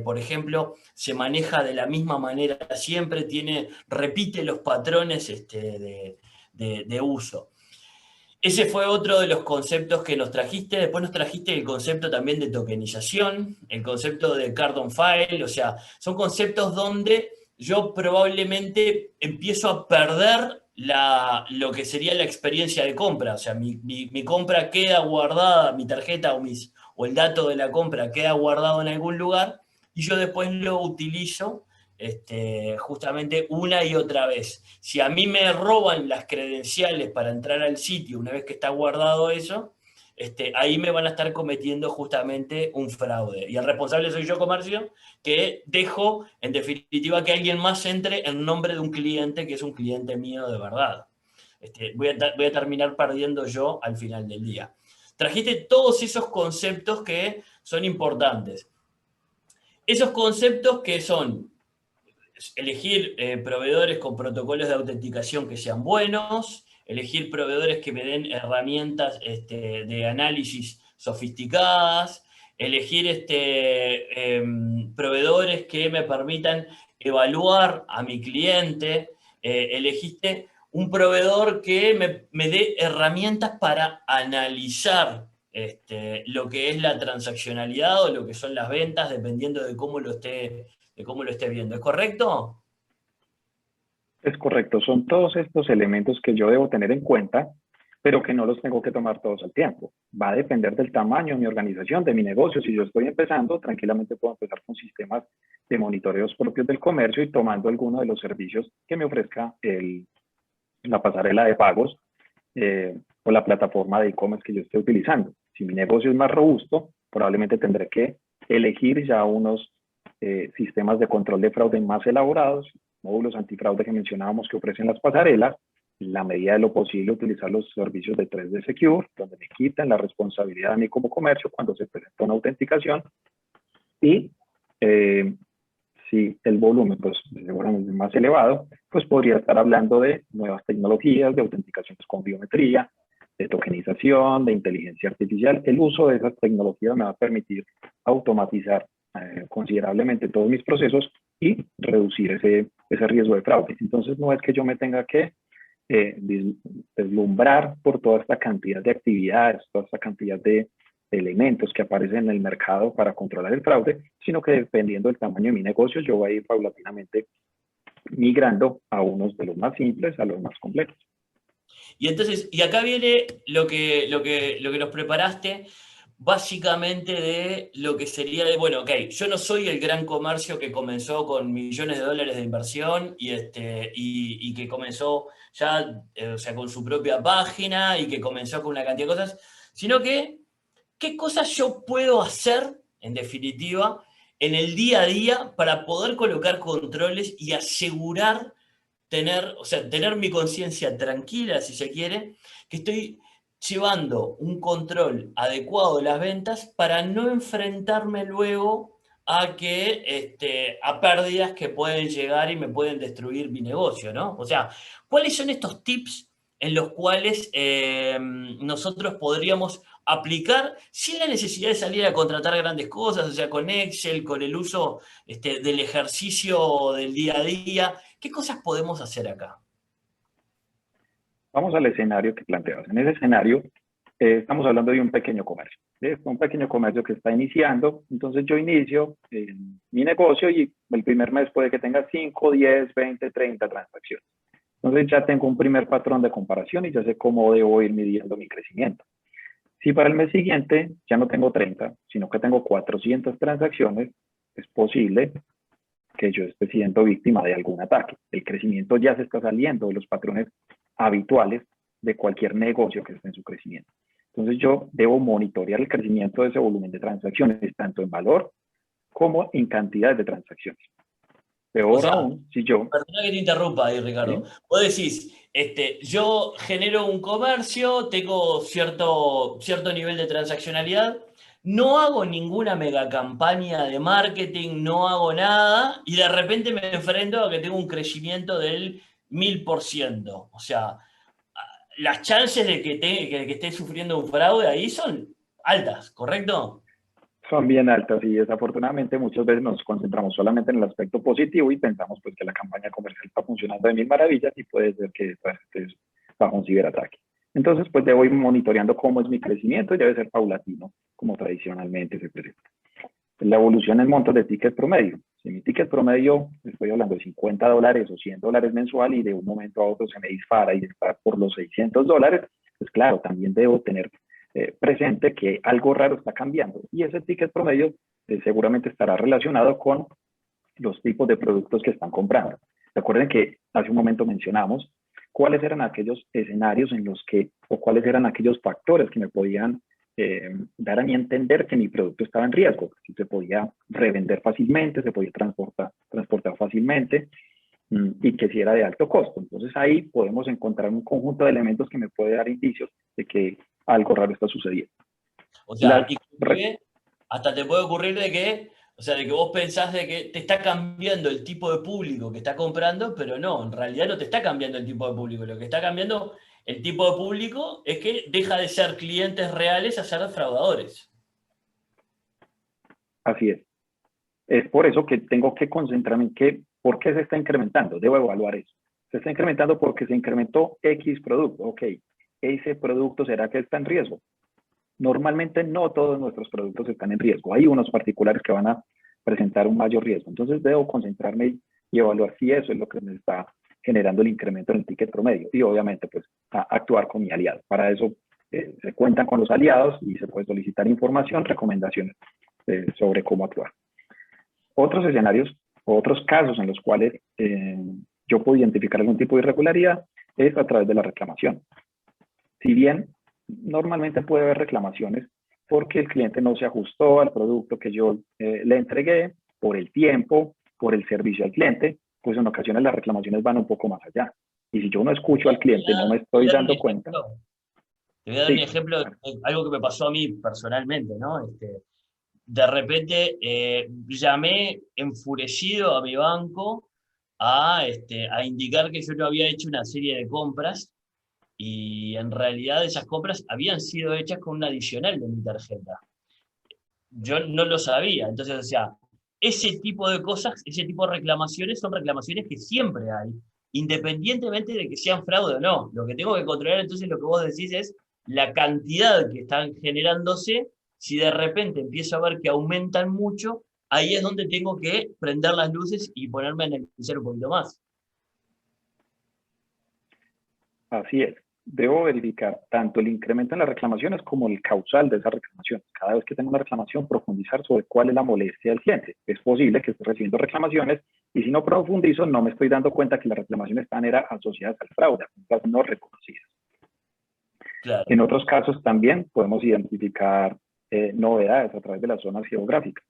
por ejemplo, se maneja de la misma manera siempre, repite los patrones de uso. Ese fue otro de los conceptos que nos trajiste. Después nos trajiste el concepto también de tokenización, el concepto de card on file, o sea, son conceptos donde yo probablemente empiezo a perder lo que sería la experiencia de compra. O sea, mi compra queda guardada, mi tarjeta o el dato de la compra queda guardado en algún lugar y yo después lo utilizo justamente una y otra vez. Si a mí me roban las credenciales para entrar al sitio una vez que está guardado eso, ahí me van a estar cometiendo justamente un fraude. Y el responsable soy yo, comercio, que dejo, en definitiva, que alguien más entre en nombre de un cliente que es un cliente mío de verdad. Voy a terminar perdiendo yo al final del día. Trajiste todos esos conceptos que son importantes. Esos conceptos que son elegir proveedores con protocolos de autenticación que sean buenos, elegir proveedores que me den herramientas de análisis sofisticadas, elegir proveedores que me permitan evaluar a mi cliente, elegiste un proveedor que me dé herramientas para analizar lo que es la transaccionalidad o lo que son las ventas, dependiendo de cómo lo esté viendo. ¿Es correcto? Es correcto, son todos estos elementos que yo debo tener en cuenta, pero que no los tengo que tomar todos al tiempo. Va a depender del tamaño de mi organización, de mi negocio. Si yo estoy empezando, tranquilamente puedo empezar con sistemas de monitoreos propios del comercio y tomando alguno de los servicios que me ofrezca la pasarela de pagos o la plataforma de e-commerce que yo esté utilizando. Si mi negocio es más robusto, probablemente tendré que elegir ya unos sistemas de control de fraude más elaborados, módulos antifraude que mencionábamos que ofrecen las pasarelas, en la medida de lo posible utilizar los servicios de 3D Secure, donde me quitan la responsabilidad a mí como comercio cuando se presenta una autenticación. Y si el volumen pues, seguramente es más elevado, pues podría estar hablando de nuevas tecnologías, de autenticaciones con biometría, de tokenización, de inteligencia artificial. El uso de esas tecnologías me va a permitir automatizar considerablemente todos mis procesos y reducir ese riesgo de fraude. Entonces no es que yo me tenga que deslumbrar por toda esta cantidad de actividades, toda esta cantidad de elementos que aparecen en el mercado para controlar el fraude, sino que dependiendo del tamaño de mi negocio, yo voy a ir paulatinamente migrando a unos de los más simples a los más complejos. Y entonces, y acá viene lo que nos preparaste, básicamente de lo que sería de, bueno, ok, yo no soy el gran comercio que comenzó con millones de dólares de inversión y que comenzó ya, o sea, con su propia página y que comenzó con una cantidad de cosas, sino que, ¿qué cosas yo puedo hacer, en definitiva, en el día a día para poder colocar controles y asegurar tener mi conciencia tranquila, si se quiere, que estoy llevando un control adecuado de las ventas para no enfrentarme luego a pérdidas que pueden llegar y me pueden destruir mi negocio, ¿no? O sea, ¿cuáles son estos tips en los cuales nosotros podríamos aplicar sin la necesidad de salir a contratar grandes cosas, o sea, con Excel, con el uso del ejercicio del día a día? ¿Qué cosas podemos hacer acá? Vamos al escenario que planteabas. En ese escenario estamos hablando de un pequeño comercio. ¿Sí? Un pequeño comercio que está iniciando. Entonces yo inicio mi negocio y el primer mes puede que tenga 5, 10, 20, 30 transacciones. Entonces ya tengo un primer patrón de comparación y ya sé cómo debo ir midiendo mi crecimiento. Si para el mes siguiente ya no tengo 30, sino que tengo 400 transacciones, es posible que yo esté siendo víctima de algún ataque. El crecimiento ya se está saliendo de los patrones habituales de cualquier negocio que esté en su crecimiento. Entonces yo debo monitorear el crecimiento de ese volumen de transacciones, tanto en valor como en cantidad de transacciones. Peor aún, si yo... Perdona que te interrumpa ahí, Ricardo. ¿Sí? Vos decís, yo genero un comercio, tengo cierto nivel de transaccionalidad, no hago ninguna mega campaña de marketing, no hago nada, y de repente me enfrento a que tengo un crecimiento del 1000%. O sea, las chances de que esté sufriendo un fraude ahí son altas, ¿correcto? Son bien altas y desafortunadamente muchas veces nos concentramos solamente en el aspecto positivo y pensamos pues que la campaña comercial está funcionando de mil maravillas y puede ser que estés bajo un ciberataque. Entonces pues debo ir monitoreando cómo es mi crecimiento y debe ser paulatino, como tradicionalmente se presenta. La evolución en montos de ticket promedio. Si mi ticket promedio, estoy hablando de $50 o $100 mensual y de un momento a otro se me dispara y está por los $600, pues claro, también debo tener presente que algo raro está cambiando y ese ticket promedio seguramente estará relacionado con los tipos de productos que están comprando. Recuerden que hace un momento mencionamos cuáles eran aquellos escenarios en los que, o cuáles eran aquellos factores que me podían dar a mí entender que mi producto estaba en riesgo. Si se podía revender fácilmente, se podía transportar fácilmente y que si era de alto costo. Entonces ahí podemos encontrar un conjunto de elementos que me puede dar indicios de que algo raro está sucediendo. O sea, hasta te puede ocurrir de que vos pensás de que te está cambiando el tipo de público que está comprando, pero no, en realidad no te está cambiando el tipo de público. Lo que está cambiando el tipo de público es que deja de ser clientes reales a ser defraudadores. Así es. Es por eso que tengo que concentrarme en por qué se está incrementando. Debo evaluar eso. Se está incrementando porque se incrementó X producto. Ok, ¿ese producto será que está en riesgo? Normalmente no todos nuestros productos están en riesgo. Hay unos particulares que van a presentar un mayor riesgo. Entonces debo concentrarme y evaluar si eso es lo que me está generando el incremento en el ticket promedio. Y obviamente pues actuar con mi aliado. Para eso se cuentan con los aliados y se puede solicitar información, recomendaciones sobre cómo actuar. Otros escenarios, otros casos en los cuales yo puedo identificar algún tipo de irregularidad es a través de la reclamación. Si bien normalmente puede haber reclamaciones porque el cliente no se ajustó al producto que yo le entregué, por el tiempo, por el servicio al cliente, pues en ocasiones las reclamaciones van un poco más allá. Y si yo no escucho al cliente, no me estoy dando cuenta. Te voy a dar un ejemplo de algo que me pasó a mí personalmente, ¿no? De repente llamé enfurecido a mi banco a indicar que yo no había hecho una serie de compras y en realidad esas compras habían sido hechas con un adicional de mi tarjeta. Yo no lo sabía, entonces, o sea, ese tipo de cosas, ese tipo de reclamaciones son reclamaciones que siempre hay, independientemente de que sean fraude o no. Lo que tengo que controlar entonces, lo que vos decís es la cantidad que están generándose. Si de repente empiezo a ver que aumentan mucho, ahí es donde tengo que prender las luces y ponerme a analizar un poquito más. Así es. Debo verificar tanto el incremento en las reclamaciones como el causal de esas reclamaciones. Cada vez que tengo una reclamación, profundizar sobre cuál es la molestia del cliente. Es posible que esté recibiendo reclamaciones y si no profundizo, no me estoy dando cuenta que las reclamaciones están asociadas al fraude, a no reconocidas. Claro. En otros casos también podemos identificar novedades a través de las zonas geográficas.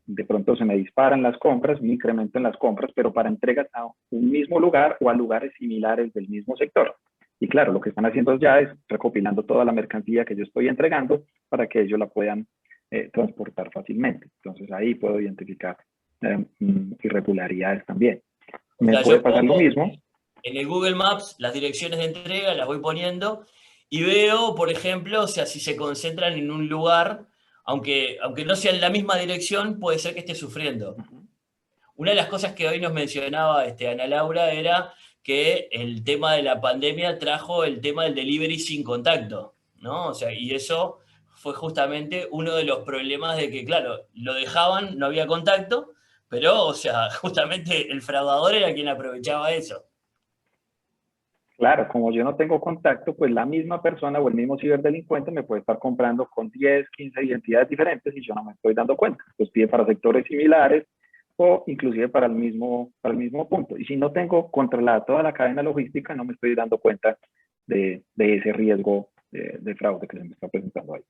De pronto se me disparan las compras, un incremento en las compras, pero para entregas a un mismo lugar o a lugares similares del mismo sector. Y claro, lo que están haciendo ya es recopilando toda la mercancía que yo estoy entregando para que ellos la puedan transportar fácilmente. Entonces ahí puedo identificar irregularidades también. Me puede pasar lo mismo. En el Google Maps, las direcciones de entrega las voy poniendo y veo, por ejemplo, o sea, si se concentran en un lugar, aunque no sea en la misma dirección, puede ser que esté sufriendo. Una de las cosas que hoy nos mencionaba Ana Laura era que el tema de la pandemia trajo el tema del delivery sin contacto, ¿no? O sea, y eso fue justamente uno de los problemas de que, claro, lo dejaban, no había contacto, pero, o sea, justamente el fraudador era quien aprovechaba eso. Claro, como yo no tengo contacto, pues la misma persona o el mismo ciberdelincuente me puede estar comprando con 10, 15 identidades diferentes y yo no me estoy dando cuenta. Pues pide para sectores similares o inclusive para el mismo punto. Y si no tengo controlada toda la cadena logística, no me estoy dando cuenta de ese riesgo de fraude que se me está presentando ahí.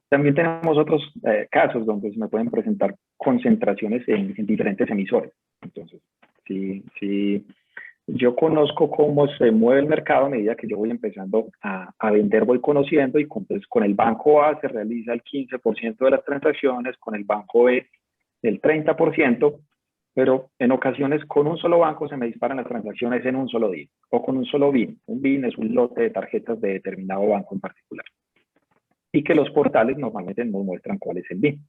También tenemos otros casos donde se me pueden presentar concentraciones en diferentes emisores. Entonces, si yo conozco cómo se mueve el mercado a medida que yo voy empezando a vender, voy conociendo y pues, con el banco A se realiza el 15% de las transacciones, con el banco B el 30%, pero en ocasiones con un solo banco se me disparan las transacciones en un solo día o con un solo BIN. Un BIN es un lote de tarjetas de determinado banco en particular y que los portales normalmente nos muestran cuál es el BIN.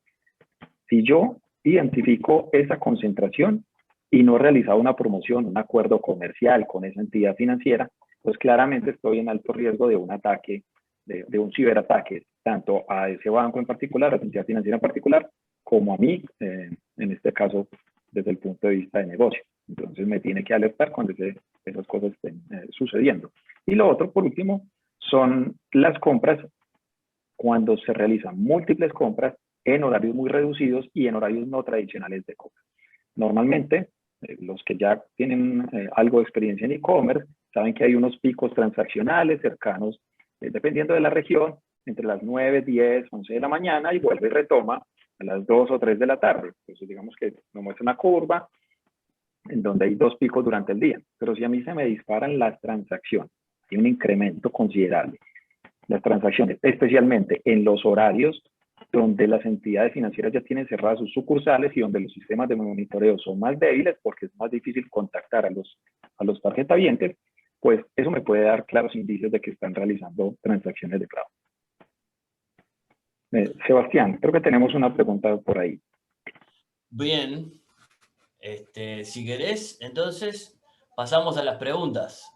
Si yo identifico esa concentración y no he realizado una promoción, un acuerdo comercial con esa entidad financiera, pues claramente estoy en alto riesgo de un ataque, de un ciberataque, tanto a ese banco en particular, a esa entidad financiera en particular, como a mí, en este caso, desde el punto de vista de negocio. Entonces me tiene que alertar cuando esas cosas estén sucediendo. Y lo otro, por último, son las compras cuando se realizan múltiples compras en horarios muy reducidos y en horarios no tradicionales de compra. Normalmente, los que ya tienen algo de experiencia en e-commerce saben que hay unos picos transaccionales cercanos, dependiendo de la región, entre las 9, 10, 11 de la mañana y vuelve y retoma a las 2 o 3 de la tarde. Entonces, digamos que nos muestra una curva en donde hay dos picos durante el día. Pero si a mí se me disparan las transacciones, hay un incremento considerable. Las transacciones, especialmente en los horarios donde las entidades financieras ya tienen cerradas sus sucursales y donde los sistemas de monitoreo son más débiles porque es más difícil contactar a los tarjetavientes, pues eso me puede dar claros indicios de que están realizando transacciones de fraude. Sebastián, creo que tenemos una pregunta por ahí. Bien, si querés, entonces pasamos a las preguntas.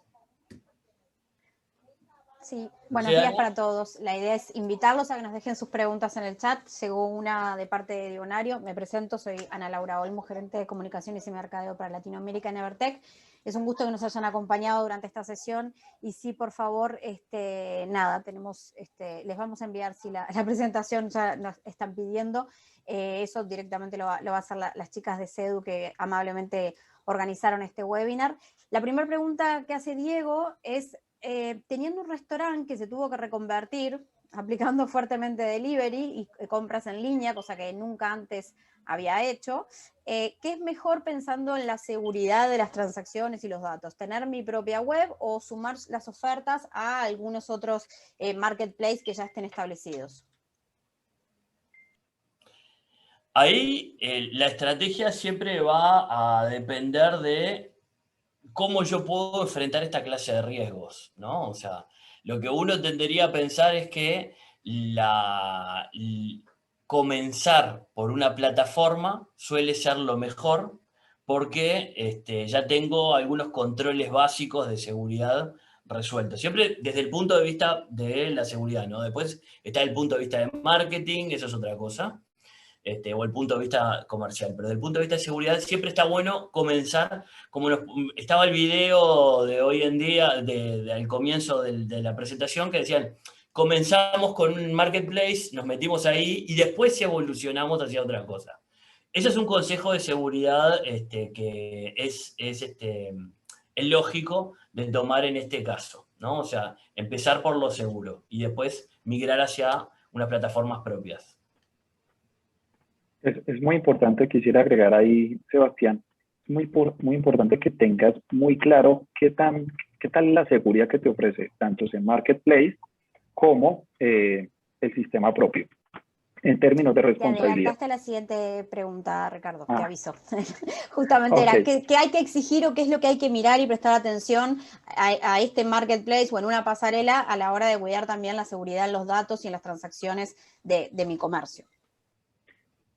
Sí, buenos días para todos. La idea es invitarlos a que nos dejen sus preguntas en el chat. Llegó una de parte de Dionario. Me presento, soy Ana Laura Olmo, gerente de comunicaciones y mercadeo para Latinoamérica en Evertec. Es un gusto que nos hayan acompañado durante esta sesión y sí, por favor, nada, les vamos a enviar si la presentación ya nos están pidiendo. Eso directamente lo va a hacer las chicas de CEDU que amablemente organizaron este webinar. La primera pregunta que hace Diego es: teniendo un restaurante que se tuvo que reconvertir, aplicando fuertemente delivery y compras en línea, cosa que nunca antes había hecho, ¿qué es mejor pensando en la seguridad de las transacciones y los datos? ¿Tener mi propia web o sumar las ofertas a algunos otros marketplaces que ya estén establecidos? Ahí la estrategia siempre va a depender de cómo yo puedo enfrentar esta clase de riesgos, ¿no? O sea, lo que uno tendería a pensar es que comenzar por una plataforma suele ser lo mejor porque ya tengo algunos controles básicos de seguridad resueltos. Siempre desde el punto de vista de la seguridad, ¿no? Después está el punto de vista de marketing, eso es otra cosa. O el punto de vista comercial, pero desde el punto de vista de seguridad siempre está bueno comenzar, como estaba el video de hoy en día, al comienzo de la presentación, que decían, comenzamos con un marketplace, nos metimos ahí y después evolucionamos hacia otra cosa. Ese es un consejo de seguridad que es lógico de tomar en este caso, ¿no? O sea, empezar por lo seguro y después migrar hacia unas plataformas propias. Es muy importante, quisiera agregar ahí, Sebastián, muy importante que tengas muy claro qué tal la seguridad que te ofrece tanto ese marketplace como el sistema propio, en términos de responsabilidad. Te adelantaste a la siguiente pregunta, Ricardo, te aviso. Justamente era, ¿qué hay que exigir o qué es lo que hay que mirar y prestar atención a este marketplace o en una pasarela a la hora de cuidar también la seguridad en los datos y en las transacciones de mi comercio?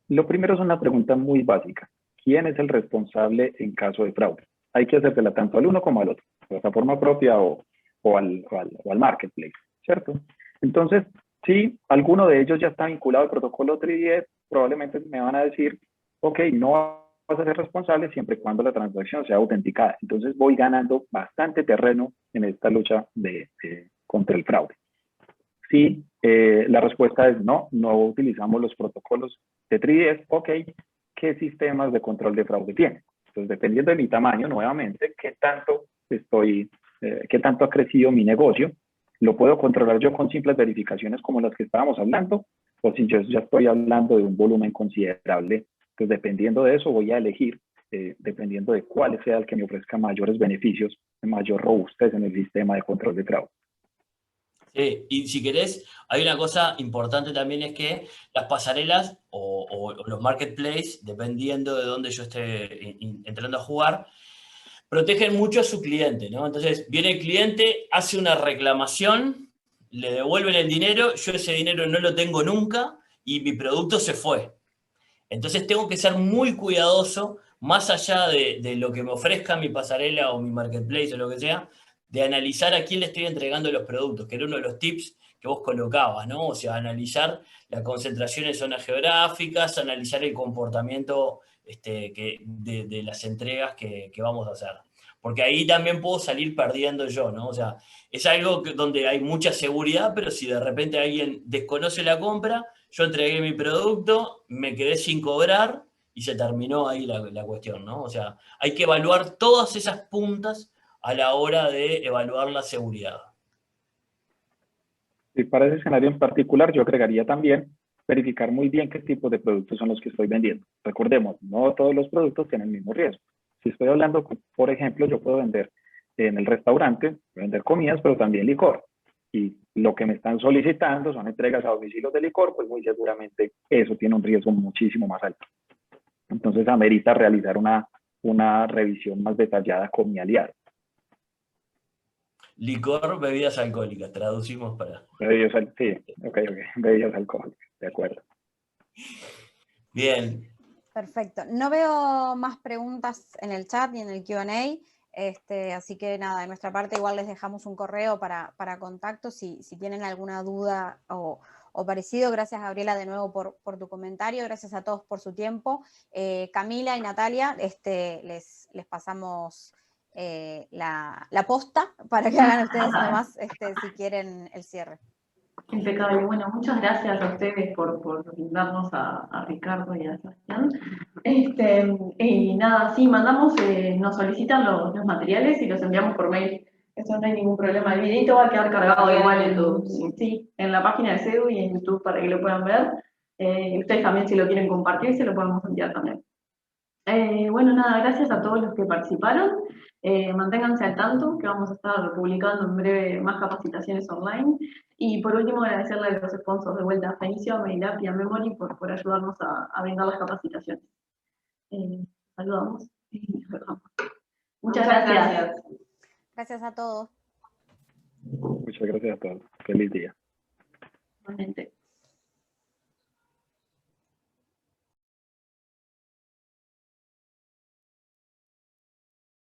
Lo primero es una pregunta muy básica. ¿Quién es el responsable en caso de fraude? Hay que hacérsela tanto al uno como al otro, plataforma propia o al marketplace, ¿cierto? Entonces, si alguno de ellos ya está vinculado al protocolo 310, probablemente me van a decir, ok, no vas a ser responsable siempre y cuando la transacción sea autenticada. Entonces voy ganando bastante terreno en esta lucha contra el fraude. Sí, la respuesta es no, no utilizamos los protocolos de 3DS. Ok, ¿qué sistemas de control de fraude tiene? Entonces, dependiendo de mi tamaño, nuevamente, qué tanto ha crecido mi negocio, lo puedo controlar yo con simples verificaciones como las que estábamos hablando, o si yo ya estoy hablando de un volumen considerable, pues dependiendo de eso voy a elegir, dependiendo de cuál sea el que me ofrezca mayores beneficios, mayor robustez en el sistema de control de fraude. Sí, y si querés, hay una cosa importante también, es que las pasarelas o los marketplaces, dependiendo de dónde yo esté entrando a jugar, protegen mucho a su cliente, ¿no? Entonces, viene el cliente, hace una reclamación, le devuelven el dinero, yo ese dinero no lo tengo nunca y mi producto se fue. Entonces, tengo que ser muy cuidadoso, más allá de lo que me ofrezca mi pasarela o mi marketplace o lo que sea, de analizar a quién le estoy entregando los productos, que era uno de los tips que vos colocabas, ¿no? O sea, analizar la concentración en zonas geográficas, analizar el comportamiento de las entregas que vamos a hacer. Porque ahí también puedo salir perdiendo yo, ¿no? O sea, es algo donde hay mucha seguridad, pero si de repente alguien desconoce la compra, yo entregué mi producto, me quedé sin cobrar y se terminó ahí la cuestión, ¿no? O sea, hay que evaluar todas esas puntas a la hora de evaluar la seguridad. Y para ese escenario en particular, yo agregaría también verificar muy bien qué tipo de productos son los que estoy vendiendo. Recordemos, no todos los productos tienen el mismo riesgo. Si estoy hablando, por ejemplo, yo puedo vender en el restaurante, vender comidas, pero también licor. Y lo que me están solicitando son entregas a domicilios de licor, pues muy seguramente eso tiene un riesgo muchísimo más alto. Entonces amerita realizar una revisión más detallada con mi aliado. Licor, bebidas alcohólicas, traducimos para... Sí, ok, bebidas alcohólicas, de acuerdo. Bien. Perfecto. No veo más preguntas en el chat ni en el Q&A, así que nada, de nuestra parte igual les dejamos un correo para contacto si tienen alguna duda o parecido. Gracias, Gabriela, de nuevo por tu comentario. Gracias a todos por su tiempo. Camila y Natalia, les pasamos la posta para que hagan ustedes nomás, si quieren, el cierre. Impecable. Bueno, muchas gracias a ustedes por brindarnos a Ricardo y a Sebastián. Y nada, sí, mandamos, nos solicitan los materiales y los enviamos por mail. Eso no hay ningún problema. El videito va a quedar cargado igual en YouTube. Sí, en la página de CEDU y en YouTube para que lo puedan ver. Ustedes también, si lo quieren compartir, se lo podemos enviar también. Bueno, nada, gracias a todos los que participaron. Manténganse al tanto, que vamos a estar publicando en breve más capacitaciones online. Y por último, agradecerle a los sponsors de vuelta, a Fenicio, a Mailap y a Memory por ayudarnos a brindar las capacitaciones. Saludamos. Muchas gracias. Gracias a todos. Muchas gracias a todos. Feliz día. Igualmente.